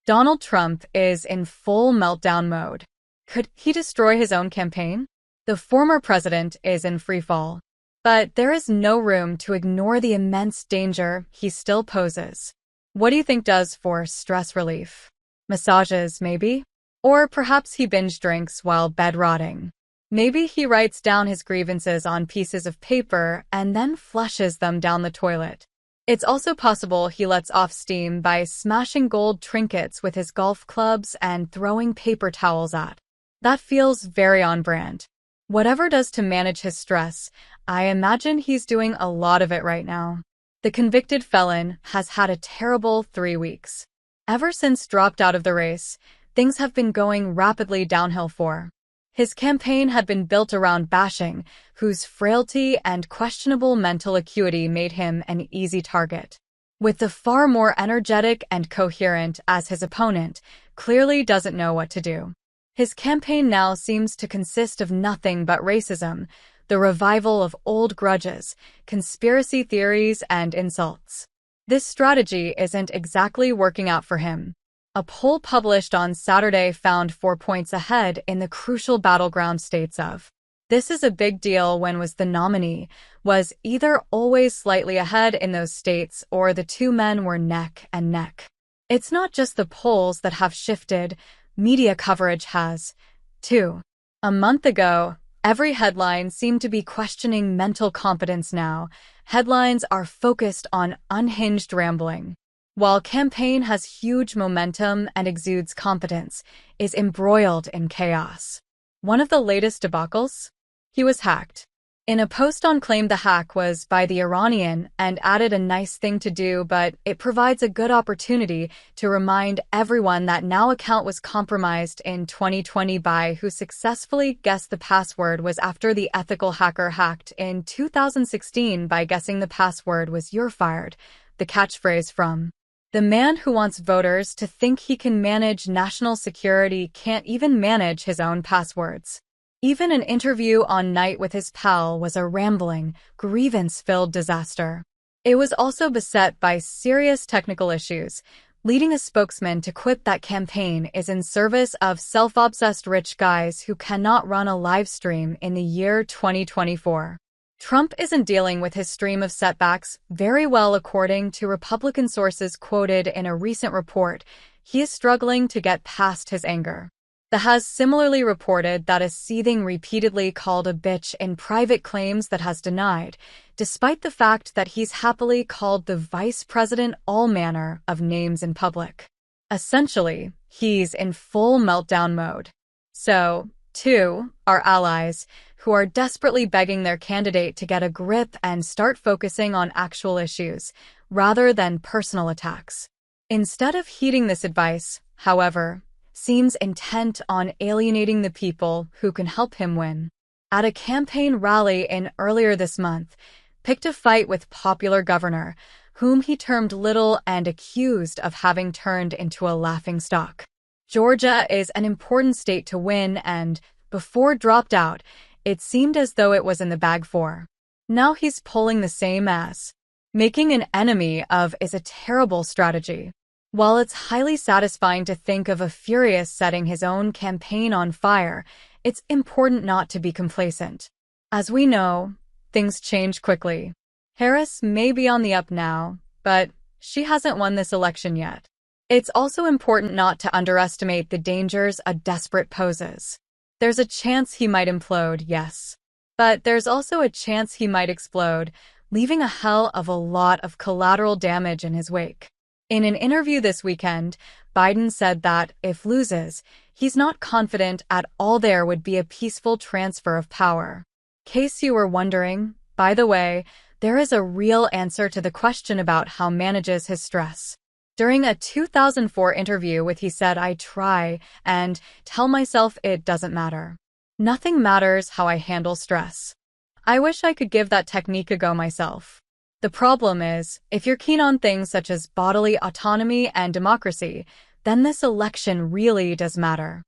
Donald Trump is in full meltdown mode. Could he destroy his own campaign? The former president is in freefall. But there is no room to ignore the immense danger he still poses. What do you think does for stress relief? Massages, maybe? Or perhaps he binge drinks while bed-rotting. Maybe he writes down his grievances on pieces of paper and then flushes them down the toilet. It's also possible he lets off steam by smashing gold trinkets with his golf clubs and throwing paper towels at. That feels very on brand. Whatever does to manage his stress, I imagine he's doing a lot of it right now. The convicted felon has had a terrible 3 weeks. Ever since dropped out of the race, things have been going rapidly downhill for. His campaign had been built around bashing, whose frailty and questionable mental acuity made him an easy target. With the far more energetic and coherent as his opponent, clearly doesn't know what to do. His campaign now seems to consist of nothing but racism, the revival of old grudges, conspiracy theories, and insults. This strategy isn't exactly working out for him. A poll published on Saturday found 4 points ahead in the crucial battleground states of. This is a big deal when the nominee was either always slightly ahead in those states or the two men were neck and neck. It's not just the polls that have shifted, media coverage has, too. A month ago, every headline seemed to be questioning mental competence now. Headlines are focused on unhinged rambling. While campaign has huge momentum and exudes competence, is embroiled in chaos. One of the latest debacles? He was hacked. In a post on claimed the hack was by the Iranian and added a nice thing to do, but it provides a good opportunity to remind everyone that now account was compromised in 2020 by who successfully guessed the password was after the ethical hacker hacked in 2016 by guessing the password was "you're fired," the catchphrase from. The man who wants voters to think he can manage national security can't even manage his own passwords. Even an interview on Night with his pal was a rambling, grievance-filled disaster. It was also beset by serious technical issues, leading a spokesman to quip that campaign is in service of self-obsessed rich guys who cannot run a live stream in the year 2024. Trump isn't dealing with his stream of setbacks very well according to Republican sources quoted in a recent report. He is struggling to get past his anger. The has similarly reported that is seething repeatedly called a bitch in private claims that has denied, despite the fact that he's happily called the vice president all manner of names in public. Essentially, he's in full meltdown mode. So, too, our allies, who are desperately begging their candidate to get a grip and start focusing on actual issues, rather than personal attacks. Instead of heeding this advice, however, seems intent on alienating the people who can help him win. At a campaign rally in earlier this month, picked a fight with popular governor, whom he termed little and accused of having turned into a laughingstock. Georgia is an important state to win and, before dropped out, it seemed as though it was in the bag for. Now he's pulling the same ass. Making an enemy of is a terrible strategy. While it's highly satisfying to think of a furious setting his own campaign on fire, it's important not to be complacent. As we know, things change quickly. Harris may be on the up now, but she hasn't won this election yet. It's also important not to underestimate the dangers a desperate poses. There's a chance he might implode, yes. But there's also a chance he might explode, leaving a hell of a lot of collateral damage in his wake. In an interview this weekend, Biden said that, if loses, he's not confident at all there would be a peaceful transfer of power. Case you were wondering, by the way, there is a real answer to the question about how manages his stress. During a 2004 interview with he said I try and tell myself it doesn't matter. Nothing matters how I handle stress. I wish I could give that technique a go myself. The problem is, if you're keen on things such as bodily autonomy and democracy, then this election really does matter.